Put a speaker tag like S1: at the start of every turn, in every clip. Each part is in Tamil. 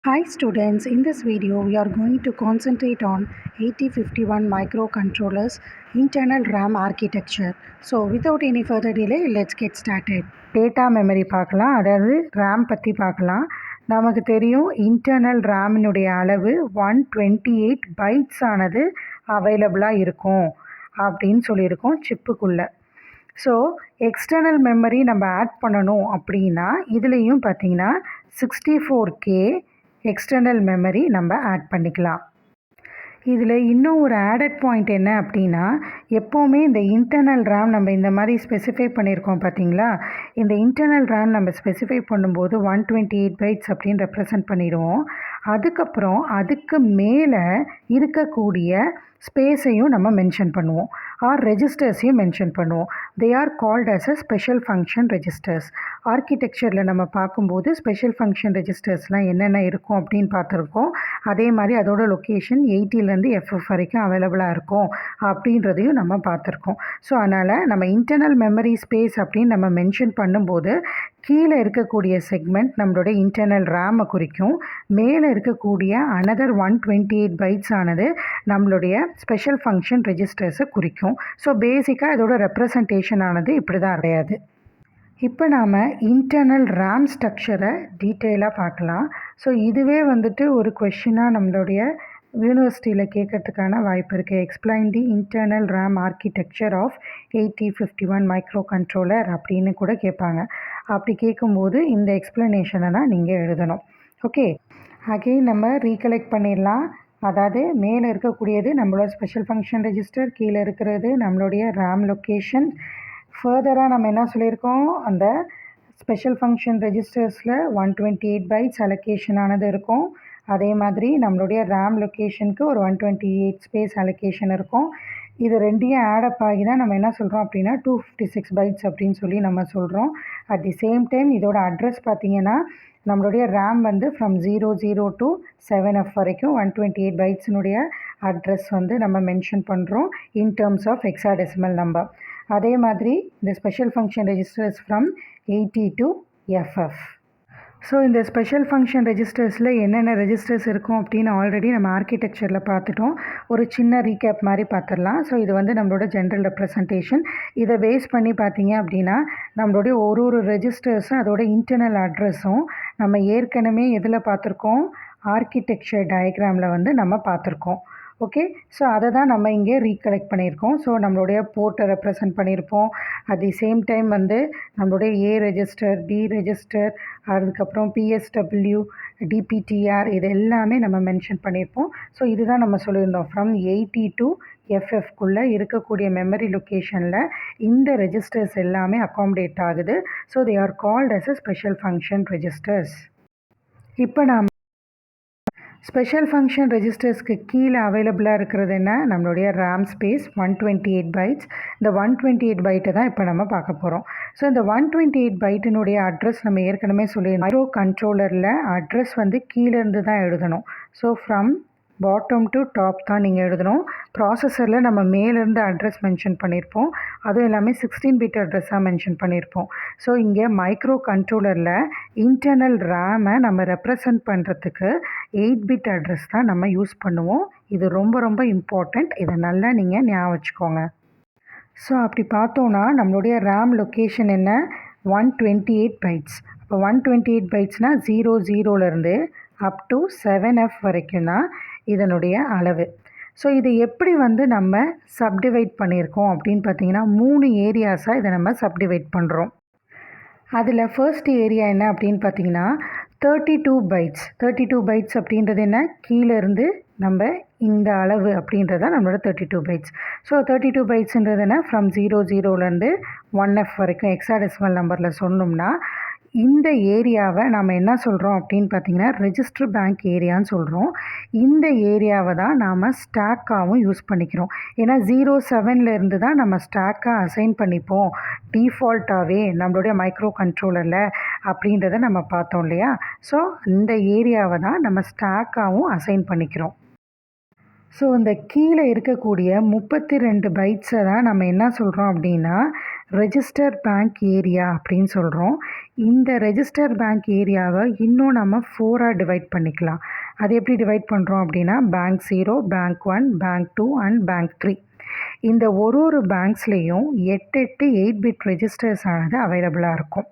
S1: Hi students, in this video we are going to concentrate on 8051 microcontrollers internal RAM architecture. So without any further delay, let's get started. Data memory பார்க்கலாம், அதாவது RAM பற்றி பார்க்கலாம். நமக்கு தெரியும் இன்டர்னல் ரேமினுடைய அளவு 128 பைட்ஸ் ஆனது அவைலபிளாக இருக்கும் அப்படின்னு சொல்லியிருக்கோம் சிப்புக்குள்ளே. ஸோ எக்ஸ்டர்னல் மெமரி நம்ம ஆட் பண்ணணும் அப்படின்னா இதுலேயும் பார்த்திங்கன்னா 64K எக்ஸ்டர்னல் மெமரி நம்ம ஆட் பண்ணிக்கலாம். இதில் இன்னும் ஒரு ஆடட் பாயிண்ட் என்ன அப்படின்னா, எப்போவுமே இந்த இன்டர்னல் ரேம் நம்ம இந்த மாதிரி ஸ்பெசிஃபை பண்ணியிருக்கோம் பார்த்தீங்களா, இந்த இன்டர்னல் ரேம் நம்ம ஸ்பெசிஃபை பண்ணும்போது 128 பைட்ஸ் அப்படின்னு ரெப்ரசன்ட் பண்ணிடுவோம். அதுக்கப்புறம் அதுக்கு மேலே இருக்கக்கூடிய ஸ்பேஸையும் நம்ம மென்ஷன் பண்ணுவோம், ஆர் ரெஜிஸ்டர்ஸையும் மென்ஷன் பண்ணுவோம். They are called as a special function registers. ஆர்கிடெக்சரில் நம்ம பார்க்கும்போது ஸ்பெஷல் ஃபங்க்ஷன் ரெஜிஸ்டர்ஸ்லாம் என்னென்ன இருக்கும் அப்படின்னு பார்த்துருக்கோம். அதே மாதிரி அதோட லொக்கேஷன் 80லேருந்து FF வரைக்கும் அவைலபிளாக இருக்கும் அப்படின்றதையும் நம்ம பார்த்துருக்கோம். ஸோ அதனால் நம்ம இன்டர்னல் மெமரி ஸ்பேஸ் அப்படின்னு நம்ம மென்ஷன் பண்ணும்போது கீழே இருக்கக்கூடிய செக்மெண்ட் நம்மளுடைய இன்டர்னல் ரேமை குறிக்கும், மேலே இருக்கக்கூடிய அனதர் 128 பைட்ஸ் ஆனது நம்மளுடைய ஸ்பெஷல் ஃபங்க்ஷன் ரெஜிஸ்டர்ஸை குறிக்கும். ஸோ பேசிக்காக இதோட ரெப்ரசன்டேஷன் ஆனது இப்படி தான் அடையாது. இப்போ நாம் இன்டர்னல் ரேம் ஸ்ட்ரக்சரை டீட்டெயிலாக பார்க்கலாம். ஸோ இதுவே வந்துட்டு ஒரு கொஷினாக நம்மளுடைய யூனிவர்சிட்டியில் கேட்கறதுக்கான வாய்ப்பு இருக்குது. Explain the internal RAM architecture of 8051 microcontroller அப்படின்னு கூட கேட்பாங்க. அப்படி கேட்கும்போது இந்த எக்ஸ்ப்ளனேஷனை தான் நீங்கள் எழுதணும். ஓகே, அகெயின் நம்ம ரீகலெக்ட் பண்ணிடலாம். அதாவது மேலே இருக்கக்கூடியது நம்மளோட ஸ்பெஷல் ஃபங்க்ஷன் ரெஜிஸ்டர், கீழே இருக்கிறது நம்மளுடைய ரேம் லொக்கேஷன். ஃபர்தராக நம்ம என்ன சொல்லியிருக்கோம், அந்த ஸ்பெஷல் ஃபங்க்ஷன் ரெஜிஸ்டர்ஸில் 128 பைட்ஸ் அலோகேஷன் ஆனது இருக்கும். அதே மாதிரி நம்மளுடைய ரேம் லொக்கேஷனுக்கு ஒரு 128 ஸ்பேஸ் அலோகேஷன் இருக்கும். இது ரெண்டையும் ஆடப் ஆகி தான் நம்ம என்ன சொல்கிறோம் அப்படின்னா 256 பைட்ஸ் அப்படின்னு சொல்லி நம்ம சொல்கிறோம். அட் தி சேம் டைம் இதோட அட்ரஸ் பார்த்திங்கன்னா நம்மளுடைய ரேம் வந்து ஃப்ரம் 00 to 7F வரைக்கும் 128 பைட்ஸினுடைய அட்ரஸ் வந்து நம்ம மென்ஷன் பண்ணுறோம் in terms of hexadecimal number. அதே மாதிரி இந்த special function registers from 80 to FF. So இந்த ஸ்பெஷல் ஃபங்க்ஷன் ரெஜிஸ்டர்ஸில் என்னென்ன ரெஜிஸ்டர்ஸ் இருக்கும் அப்படின்னு ஆல்ரெடி நம்ம ஆர்கிடெக்சரில் பார்த்துட்டோம். ஒரு சின்ன ரீகேப் மாதிரி பார்த்துடலாம். ஸோ இது வந்து நம்மளோட ஜென்ரல் ரெப்ரசன்டேஷன். இதை பேஸ் பண்ணி பார்த்தீங்க அப்படின்னா நம்மளுடைய ஒரு ரெஜிஸ்டர்ஸும் அதோட இன்டர்னல் அட்ரஸும் நம்ம ஏற்கனவே எதில் பார்த்துருக்கோம், ஆர்கிடெக்சர் டயக்ராமில் வந்து நம்ம பார்த்துருக்கோம். ஓகே, ஸோ அதை தான் நம்ம இங்கே ரீகலெக்ட் பண்ணியிருக்கோம். ஸோ நம்மளுடைய போர்ட்டை ரெப்ரசன்ட் பண்ணியிருப்போம். அட் தி சேம் டைம் வந்து நம்மளுடைய A ரெஜிஸ்டர், D ரெஜிஸ்டர், அதுக்கப்புறம் PSW, DPTR இது எல்லாமே நம்ம மென்ஷன் பண்ணியிருப்போம். ஸோ இதுதான் நம்ம சொல்லியிருந்தோம், ஃப்ரம் 80 to FFக்குள்ளே இருக்கக்கூடிய மெமரி லொக்கேஷனில் இந்த ரெஜிஸ்டர்ஸ் எல்லாமே அகாமடேட் ஆகுது. So they are called as a special function registers. இப்போ நாம் ஸ்பெஷல் ஃபங்க்ஷன் ரெஜிஸ்டர்ஸ்க்கு கீழே அவைலபிளாக இருக்கிறது என்ன, நம்மளுடைய ரேம் ஸ்பேஸ் 128 பைட்ஸ். இந்த 128 பைட்டை தான் இப்போ நம்ம பார்க்க போகிறோம். ஸோ இந்த 128 பைட்டினுடைய அட்ரஸ் நம்ம ஏற்கனவே சொல்லியிருந்தோம். மைக்ரோ கண்ட்ரோலரில் அட்ரஸ் வந்து கீழேருந்து தான் எழுதணும். So from bottom to top தான் நீங்கள் எழுதணும். ப்ராசஸரில் நம்ம மேலேருந்து அட்ரஸ் மென்ஷன் பண்ணியிருப்போம், அதுவும் எல்லாமே 16 பிட் அட்ரஸாக மென்ஷன் பண்ணியிருப்போம். ஸோ இங்கே மைக்ரோ கண்ட்ரோலரில் இன்டர்னல் ரேமை நம்ம ரெப்ரசன்ட் பண்ணுறதுக்கு 8 பிட் அட்ரஸ் தான் நம்ம யூஸ் பண்ணுவோம். இது ரொம்ப ரொம்ப இம்பார்ட்டண்ட், இதை நல்லா நீங்கள் ஞாபகம் வச்சுக்கோங்க. ஸோ அப்படி பார்த்தோன்னா நம்மளுடைய ரேம் லொக்கேஷன் என்ன, 128 பைட்ஸ். இப்போ 128 பைட்ஸ்னால் 00லேருந்து அப் டு 7F வரைக்கும் தான் இதனுடைய அளவு. ஸோ இதை எப்படி வந்து நம்ம சப்டிவைட் பண்ணியிருக்கோம் அப்படின்னு பார்த்தீங்கன்னா 3 ஏரியாஸாக இதை நம்ம சப்டிவைட் பண்ணுறோம். அதில் ஃபர்ஸ்ட் ஏரியா என்ன அப்படின்னு பார்த்தீங்கன்னா 32 பைட்ஸ். 32 பைட்ஸ் அப்படின்றது என்ன, கீழேருந்து நம்ம இந்த அளவு அப்படின்றத நம்மளோட 32 பைட்ஸ். ஸோ 32 பைட்ஸுன்றது என்ன, ஃப்ரம் 00லேருந்து 1F வரைக்கும் ஹெக்ஸாடெசிமல் நம்பரில் சொன்னோம்னா இந்த ஏரியாவை நம்ம என்ன சொல்கிறோம் அப்படின்னு பார்த்தீங்கன்னா ரெஜிஸ்டர் பேங்க் ஏரியான்னு சொல்கிறோம். இந்த ஏரியாவை தான் நாம் ஸ்டாக்காகவும் யூஸ் பண்ணிக்கிறோம். ஏன்னா 07லேருந்து தான் நம்ம ஸ்டாக்காக அசைன் பண்ணிப்போம் டிஃபால்ட்டாகவே நம்மளுடைய மைக்ரோ கண்ட்ரோலரில் அப்படின்றத நம்ம பார்த்தோம் இல்லையா. ஸோ இந்த ஏரியாவை தான் நம்ம ஸ்டாக்காகவும் அசைன் பண்ணிக்கிறோம். ஸோ இந்த கீழே இருக்கக்கூடிய 32 பைட்ஸை தான் நம்ம என்ன சொல்கிறோம் அப்படின்னா ரெஜிஸ்டர் பேங்க் ஏரியா அப்படின்னு சொல்கிறோம். இந்த ரெஜிஸ்டர் பேங்க் ஏரியாவை இன்னும் நம்ம 4ஆக டிவைட் பண்ணிக்கலாம். அது எப்படி டிவைட் பண்ணுறோம் அப்படின்னா bank 0, bank 1, bank 2 and bank 3. இந்த ஒரு பேங்க்ஸ்லேயும் 8 பிட் ரெஜிஸ்டர்ஸ் ஆனது அவைலபிளாக இருக்கும்.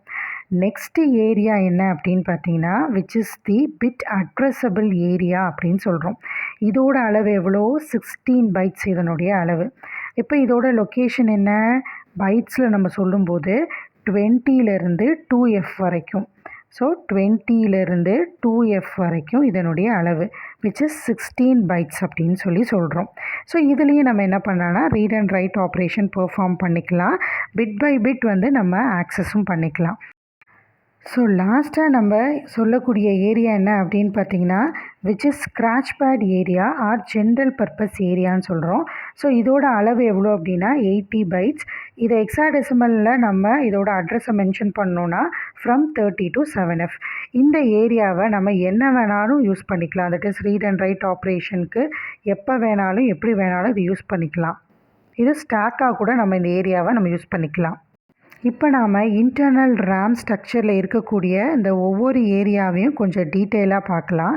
S1: நெக்ஸ்ட்டு ஏரியா என்ன அப்படின்னு பார்த்தீங்கன்னா which is the bit addressable area அப்படின்னு சொல்கிறோம். இதோட அளவு எவ்வளோ? 16 பைட்ஸ் இதனுடைய அளவு. இப்போ இதோட லொக்கேஷன் என்ன? பைட்ஸில் நம்ம சொல்லும்போது 20லேருந்து 2F வரைக்கும். ஸோ 20லேருந்து 2F வரைக்கும் இதனுடைய அளவு விச் இஸ் 16 பைட்ஸ் அப்படின்னு சொல்கிறோம். ஸோ இதுலேயும் நம்ம என்ன பண்ணலாம்னா read and right operation perform பண்ணிக்கலாம். பிட் பை பிட் வந்து நம்ம ஆக்சஸும் பண்ணிக்கலாம். ஸோ லாஸ்ட்டாக நம்ம சொல்லக்கூடிய ஏரியா என்ன அப்படின்னு பார்த்தீங்கன்னா which is scratch pad area are general purpose ஏரியான்னு சொல்கிறோம். ஸோ இதோட அளவு எவ்வளோ அப்படின்னா 80 பைட்ஸ். இதை எக்ஸாடெசிமலில் நம்ம இதோட அட்ரஸை மென்ஷன் பண்ணோன்னா ஃப்ரம் 30 to 7F. இந்த ஏரியாவை நம்ம என்ன வேணாலும் யூஸ் பண்ணிக்கலாம். That is read and write ஆப்ரேஷனுக்கு எப்போ வேணாலும் எப்படி வேணாலும் இது யூஸ் பண்ணிக்கலாம். இது ஸ்டாக்காக கூட நம்ம இந்த ஏரியாவை நம்ம யூஸ் பண்ணிக்கலாம். இப்போ நாம் இன்டர்னல் ரேம் ஸ்ட்ரக்சரில் இருக்கக்கூடிய இந்த ஒவ்வொரு ஏரியாவையும் கொஞ்சம் டீட்டெயிலாக பார்க்கலாம்.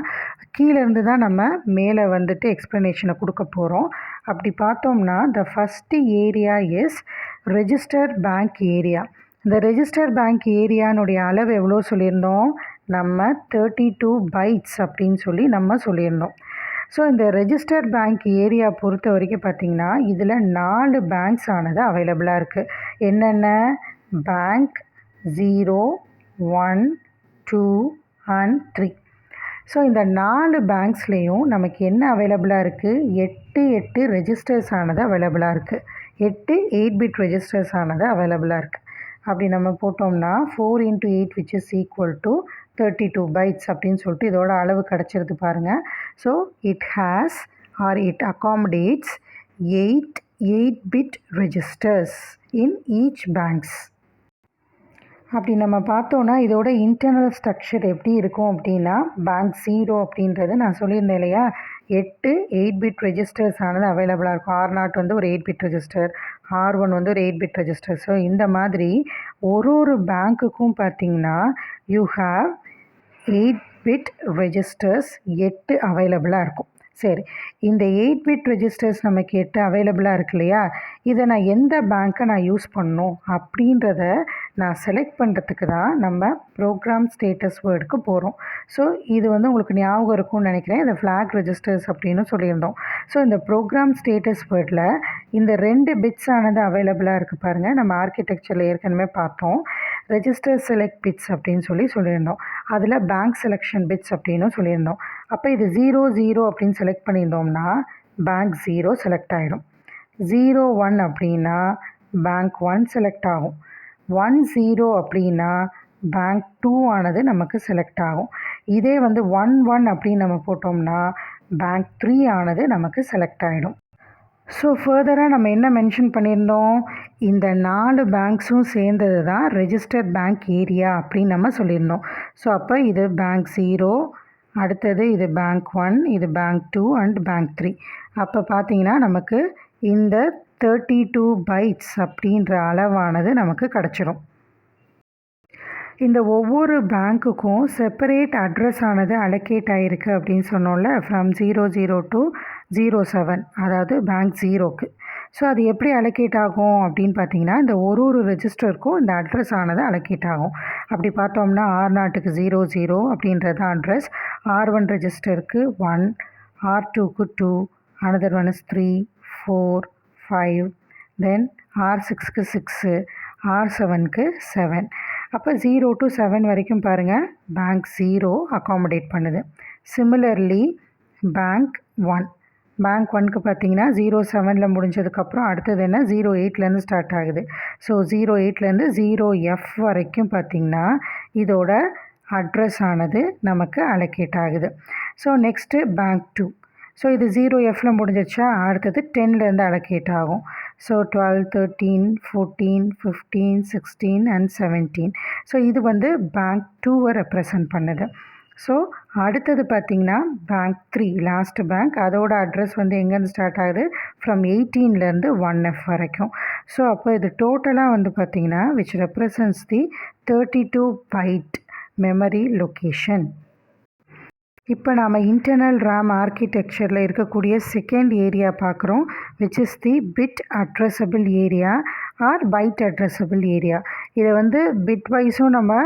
S1: கீழேருந்து தான் நம்ம மேலே வந்துட்டு எக்ஸ்ப்ளனேஷனை கொடுக்க போகிறோம். அப்படி பார்த்தோம்னா the first area is register bank area. இந்த ரெஜிஸ்டர் பேங்க் ஏரியானுடைய அளவு எவ்வளோ சொல்லியிருந்தோம்? நம்ம 32 பைட்ஸ் அப்படின்னு நம்ம சொல்லியிருந்தோம். ஸோ இந்த ரெஜிஸ்டர் பேங்க் ஏரியா பொறுத்த வரைக்கும் பார்த்திங்கன்னா இதில் 4 பேங்க்ஸ் ஆனது அவைலபிளாக இருக்குது. என்னென்ன? Bank 0, 1, 2 and 3. ஸோ இந்த 4 பேங்க்ஸ்லேயும் நமக்கு என்ன அவைலபிளாக இருக்குது? 8 ரெஜிஸ்டர்ஸ் ஆனது அவைலபிளாக இருக்குது. 8 பிட் ரெஜிஸ்டர்ஸ் ஆனது அவைலபிளாக இருக்குது. அப்படி நம்ம போட்டோம்னா 4 into 8 which is equal to 32 bytes அப்படின்னு சொல்லிட்டு இதோட அளவு கிடச்சிருது பாருங்கள். So it has or it accommodates 8 bit registers in each banks. அப்படி நம்ம பார்த்தோன்னா இதோட இன்டர்னல் ஸ்ட்ரக்சர் எப்படி இருக்கும் அப்படின்னா பேங்க் 0 அப்படின்றது நான் சொல்லியிருந்தேன் இல்லையா 8 பிட் ரெஜிஸ்டர்ஸ் ஆனது அவைலபிளாக இருக்கும். R0 வந்து ஒரு 8 பிட் ரெஜிஸ்டர், R1 வந்து ஒரு 8 பிட் ரெஜிஸ்டர். ஸோ இந்த மாதிரி ஒரு பேங்க்குக்கும் பார்த்திங்கன்னா யூ ஹாவ் 8 பிட் ரெஜிஸ்டர்ஸ் 8 அவைலபிளாக இருக்கும். சரி, இந்த 8 பிட் ரெஜிஸ்டர்ஸ் நமக்கு 8 அவைலபிளாக இருக்கு இல்லையா, இதை நான் எந்த பேங்க்கை நான் யூஸ் பண்ணணும் அப்படின்றத நான் செலக்ட் பண்ணுறதுக்கு தான் நம்ம ப்ரோக்ராம் ஸ்டேட்டஸ் வேர்டுக்கு போகிறோம். ஸோ இது வந்து உங்களுக்கு ஞாபகம் இருக்கும்னு நினைக்கிறேன். இதை ஃப்ளாக் ரெஜிஸ்டர்ஸ் அப்படின்னு சொல்லியிருந்தோம். ஸோ இந்த ப்ரோக்ராம் ஸ்டேட்டஸ் வேர்டில் இந்த 2 பிட்ஸ் ஆனது அவைலபிளாக இருக்குது பாருங்கள். நம்ம ஆர்கிடெக்சரில் ஏற்கனவே பார்த்தோம். ரெஜிஸ்டர் செலக்ட் பிட்ஸ் அப்படின்னு சொல்லியிருந்தோம். அதில் பேங்க் செலெக்ஷன் பிட்ஸ் அப்படின்னு சொல்லியிருந்தோம். அப்போ இது 0 அப்படின்னு செலக்ட் பண்ணியிருந்தோம்னா பேங்க் 0 செலக்ட் ஆகிடும். 01 அப்படின்னா பேங்க் 1 செலக்ட் ஆகும். 10 அப்படின்னா பேங்க் 2 ஆனது நமக்கு செலக்ட் ஆகும். இதே வந்து 11 அப்படின்னு நம்ம போட்டோம்னா பேங்க் 3 ஆனது நமக்கு செலக்ட் ஆகிடும். ஸோ ஃபர்தராக நம்ம என்ன மென்ஷன் பண்ணியிருந்தோம்? இந்த 4 பேங்க்ஸும் சேர்ந்தது தான் ரெஜிஸ்டர்ட் பேங்க் ஏரியா அப்படின்னு நம்ம சொல்லியிருந்தோம். ஸோ அப்போ இது பேங்க் 0, அடுத்தது இது பேங்க் 1, இது பேங்க் 2 அண்ட் பேங்க் 3. அப்போ பார்த்தீங்கன்னா நமக்கு இந்த 32 பைட்ஸ் அப்படின்ற அளவானது நமக்கு கிடச்சிரும். இந்த ஒவ்வொரு பேங்க்குக்கும் செப்பரேட் அட்ரஸ் ஆனது அலோகேட் ஆகிருக்கு அப்படின்னு சொன்னோம்ல, ஃப்ரம் 00 to 07, அதாவது பேங்க் 0க்கு. ஸோ அது எப்படி அலோகேட் ஆகும் அப்படின்னு பார்த்தீங்கன்னா இந்த ஒரு ரெஜிஸ்டருக்கும் இந்த அட்ரஸ் ஆனது அலோகேட் ஆகும். அப்படி பார்த்தோம்னா R0க்கு 00 அப்படின்றது address, R1 ரெஜிஸ்டருக்கு 1, R2க்கு 2, another one is 3, 4, 5, then R6க்கு 6, R7க்கு 7. அப்போ 0 to 7 வரைக்கும் பாருங்கள் பேங்க் 0 அகாமடேட் பண்ணுது. சிமிலர்லி பேங்க் 1, பேங்க் 1க்கு பார்த்தீங்கன்னா 07ல் முடிஞ்சதுக்கப்புறம் அடுத்தது என்ன 08லேருந்து ஸ்டார்ட் ஆகுது. ஸோ 08லேருந்து 0F வரைக்கும் பார்த்திங்கன்னா இதோட அட்ரஸ் ஆனது நமக்கு அலோகேட் ஆகுது. So next bank 2. ஸோ இது 0Fல முடிஞ்சிச்சா, அடுத்தது 10லேருந்து அலோகேட் ஆகும். So 12, 13, 14, 15, 16 and 17. ஸோ இது வந்து பேங்க் 2வை ரெப்ரசன்ட் பண்ணுது. ஸோ அடுத்தது பார்த்திங்கன்னா பேங்க் 3 லாஸ்ட் பேங்க், அதோட அட்ரஸ் வந்து எங்கேருந்து ஸ்டார்ட் ஆகுது, ஃப்ரம் 18லேருந்து 1F வரைக்கும். ஸோ அப்போ இது டோட்டலாக வந்து பார்த்திங்கன்னா which represents the 32 byte memory location. இப்போ நாம் இன்டர்னல் ரேம் ஆர்கிடெக்சரில் இருக்கக்கூடிய செகண்ட் ஏரியா பார்க்குறோம், which is the bit addressable area or byte addressable area. இதை வந்து பிட் வைஸும் நம்ம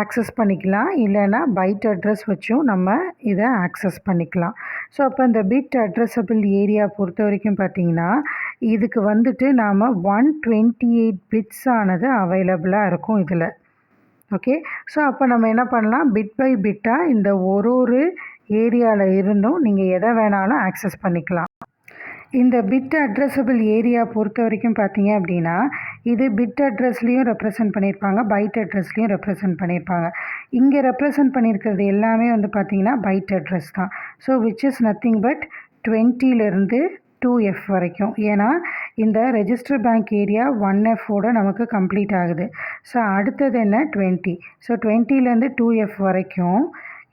S1: ஆக்சஸ் பண்ணிக்கலாம், இல்லைன்னா பைட் அட்ரஸ் வச்சும் நம்ம இதை ஆக்சஸ் பண்ணிக்கலாம். ஸோ அப்போ இந்த பிட் அட்ரஸபிள் ஏரியா பொறுத்த வரைக்கும் பார்த்திங்கன்னா இதுக்கு வந்துட்டு நாம் 128 பிட்ஸ் ஆனது அவைலபிளாக இருக்கும் இதில். ஓகே, ஸோ அப்போ நம்ம என்ன பண்ணலாம், பிட் பை பிட்டாக இந்த ஒரு ஏரியாவில் இருந்தும் நீங்கள் எதை வேணாலும் ஆக்சஸ் பண்ணிக்கலாம். இந்த பிட் அட்ரஸபிள் ஏரியா பொறுத்த வரைக்கும் பார்த்தீங்க அப்படின்னா இது பிட் அட்ரஸ்லேயும் ரெப்ரசன்ட் பண்ணியிருப்பாங்க, பைட் அட்ரஸ்லேயும் ரெப்ரசன்ட் பண்ணியிருப்பாங்க. இங்கே ரெப்ரசன்ட் பண்ணியிருக்கிறது எல்லாமே வந்து பார்த்திங்கன்னா பைட் அட்ரஸ் தான். So which is nothing but 20லேருந்து 2F வரைக்கும். ஏன்னா இந்த ரெஜிஸ்டர் பேங்க் ஏரியா 1Fோட நமக்கு கம்ப்ளீட் ஆகுது. ஸோ அடுத்தது என்ன 20. ஸோ 20லேருந்து 2F வரைக்கும்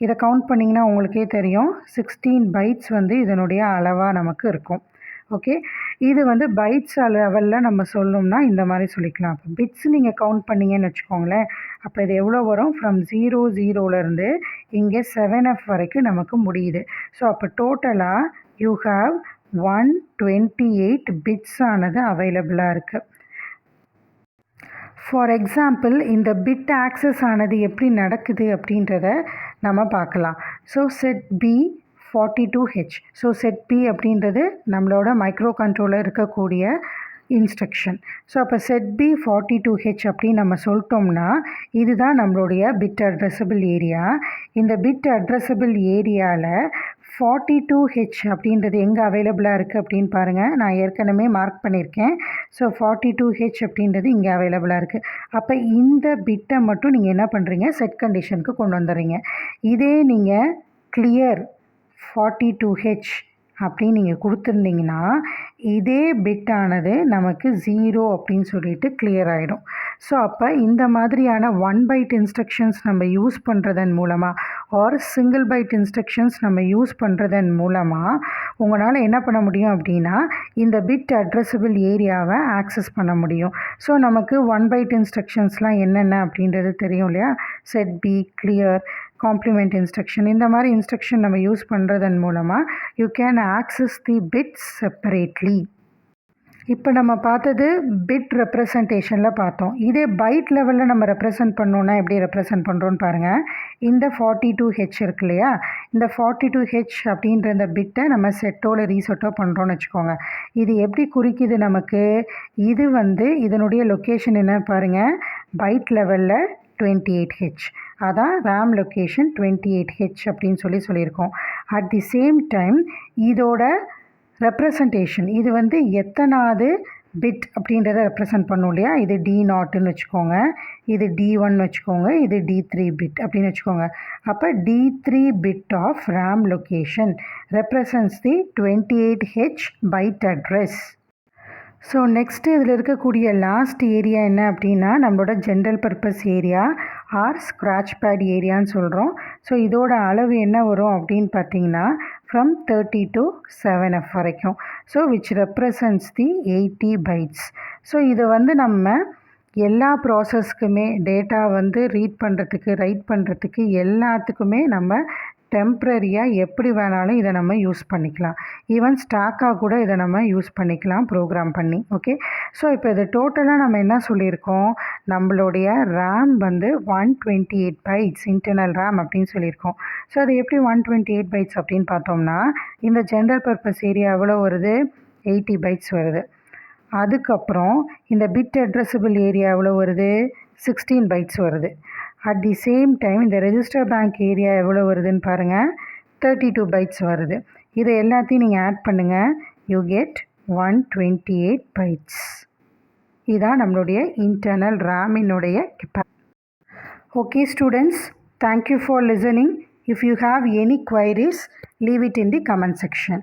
S1: இதை கவுண்ட் பண்ணிங்கன்னா உங்களுக்கே தெரியும் 16 பைட்ஸ் வந்து இதனுடைய அளவாக நமக்கு இருக்கும். ஓகே, இது வந்து பைட்ஸ் லெவலில் நம்ம சொல்லணும்னா இந்த மாதிரி சொல்லிக்கலாம். அப்போ பிட்ஸ் நீங்கள் கவுண்ட் பண்ணிங்கன்னு வச்சுக்கோங்களேன், அப்போ இது எவ்வளோ வரும், ஃப்ரம் 00லேருந்து இங்கே 7F வரைக்கும் நமக்கு முடியுது. ஸோ அப்போ டோட்டலாக யூ ஹாவ் 128 பிட்ஸ் ஆனது அவைலபிளாக இருக்குது. ஃபார் எக்ஸாம்பிள் இந்த பிட் ஆக்சஸ் ஆனது எப்படி நடக்குது அப்படின்றத நம்ம பார்க்கலாம். So set B 42H. So set B அப்படின்றது நம்மளோட மைக்ரோ கண்ட்ரோலர் இருக்கக்கூடிய இன்ஸ்ட்ரக்ஷன். ஸோ அப்போ செட் பி 42H அப்படின்னு நம்ம சொல்லிட்டோம்னா இதுதான் நம்மளுடைய பிட் அட்ரஸபிள் ஏரியா. இந்த பிட் அட்ரஸபிள் ஏரியாவில் 42H அப்படின்றது எங்கே அவைலபிளாக இருக்குது அப்படின்னு பாருங்கள், நான் ஏற்கனவே மார்க் பண்ணியிருக்கேன். ஸோ 42H அப்படின்றது இங்கே அவைலபிளாக இருக்குது. அப்போ இந்த பிட்டை மட்டும் நீங்கள் என்ன பண்ணுறீங்க, செட் கண்டிஷனுக்கு கொண்டு வந்துடுறீங்க. இதே நீங்கள் கிளியர் 42H அப்படின்னு நீங்கள் கொடுத்துருந்தீங்கன்னா இதே பிட்டானது நமக்கு 0 அப்படின்னு சொல்லிட்டு கிளியர் ஆகிடும். ஸோ அப்போ இந்த மாதிரியான 1 பைட் இன்ஸ்ட்ரக்ஷன்ஸ் நம்ம யூஸ் பண்ணுறதன் மூலமாக ஆர் சிங்கிள் பைட் இன்ஸ்ட்ரக்ஷன்ஸ் நம்ம யூஸ் பண்ணுறதன் மூலமாக உங்களால் என்ன பண்ண முடியும் அப்படின்னா இந்த பிட் அட்ரஸபிள் ஏரியாவை ஆக்சஸ் பண்ண முடியும். ஸோ நமக்கு 1 பைட் இன்ஸ்ட்ரக்ஷன்ஸ்லாம் என்னென்ன அப்படின்றது தெரியும் இல்லையா, set B, clear, complement instruction, இந்த மாதிரி இன்ஸ்ட்ரக்ஷன் நம்ம யூஸ் பண்ணுறதன் மூலமாக you can access the bits separately. இப்போ நம்ம பார்த்தது பிட் ரெப்ரசன்டேஷனில் பார்த்தோம். இதே பைட் லெவலில் நம்ம ரெப்ரசன்ட் பண்ணோன்னா எப்படி ரெப்ரசன்ட் பண்ணுறோன்னு பாருங்கள். இந்த 42H இருக்கு இல்லையா, இந்த 42H அப்படின்ற இந்த பிட்டை நம்ம செட்டோட ரீசெட்டோ பண்ணுறோன்னு வச்சுக்கோங்க. இது எப்படி குறிக்குது நமக்கு, இது வந்து இதனுடைய லொக்கேஷன் என்ன பாருங்கள், பைட் லெவலில் 28H, அதான் ரேம் லொக்கேஷன் 28H அப்படின்னு சொல்லியிருக்கோம். அட் தி சேம் டைம் இதோட ரெப்ரசன்டேஷன் இது வந்து எத்தனாவது பிட் அப்படின்றத ரெப்ரசன்ட் பண்ணும் இல்லையா, இது D0ன்னு வச்சுக்கோங்க, இது D1 வச்சுக்கோங்க, இது D3 பிட் அப்படின்னு வச்சுக்கோங்க. அப்போ D3 bit of RAM location represents the 28H byte address. So next இதில் இருக்கக்கூடிய லாஸ்ட் ஏரியா என்ன அப்படின்னா நம்மளோட general purpose area are scratch pad ஏரியான்னு சொல்கிறோம். ஸோ இதோட அளவு என்ன வரும் அப்படின்னு பார்த்தீங்கன்னா ஃப்ரம் 30 to 7F வரைக்கும். So which represents the 80 bytes. So இதை வந்து நம்ம எல்லா ப்ராசஸ்க்குமே டேட்டா வந்து ரீட் பண்ணுறதுக்கு, ரைட் பண்ணுறதுக்கு எல்லாத்துக்குமே நம்ம டெம்ப்ரரியாக எப்படி வேணாலும் இதை நம்ம யூஸ் பண்ணிக்கலாம். ஈவன் ஸ்டாக்காக கூட இதை நம்ம யூஸ் பண்ணிக்கலாம் ப்ரோக்ராம் பண்ணி. ஓகே, ஸோ இப்போ இது டோட்டலாக நம்ம என்ன சொல்லியிருக்கோம், நம்மளுடைய ரேம் வந்து 128 பைட்ஸ் இன்டர்னல் ரேம் அப்படின்னு சொல்லியிருக்கோம். ஸோ அது எப்படி 128 பைட்ஸ் அப்படின்னு பார்த்தோம்னா இந்த ஜென்ரல் பர்பஸ் ஏரியா எவ்வளோ வருது, 80 பைட்ஸ் வருது. அதுக்கப்புறம் இந்த பிட் அட்ரஸபிள் ஏரியா எவ்வளோ வருது, 16 பைட்ஸ் வருது. அட் தி சேம் டைம் இந்த ரெஜிஸ்டர் பேங்க் ஏரியா எவ்வளோ வருதுன்னு பாருங்கள், 32 பைட்ஸ் வருது. இதை எல்லாத்தையும் நீங்கள் ஆட் பண்ணுங்கள், யூ கெட் 128 பைட்ஸ். இதுதான் நம்மளுடைய இன்டர்னல் ரேமினுடைய capacity. Okay students, thank you for listening. If you have any queries, leave it in the comment section.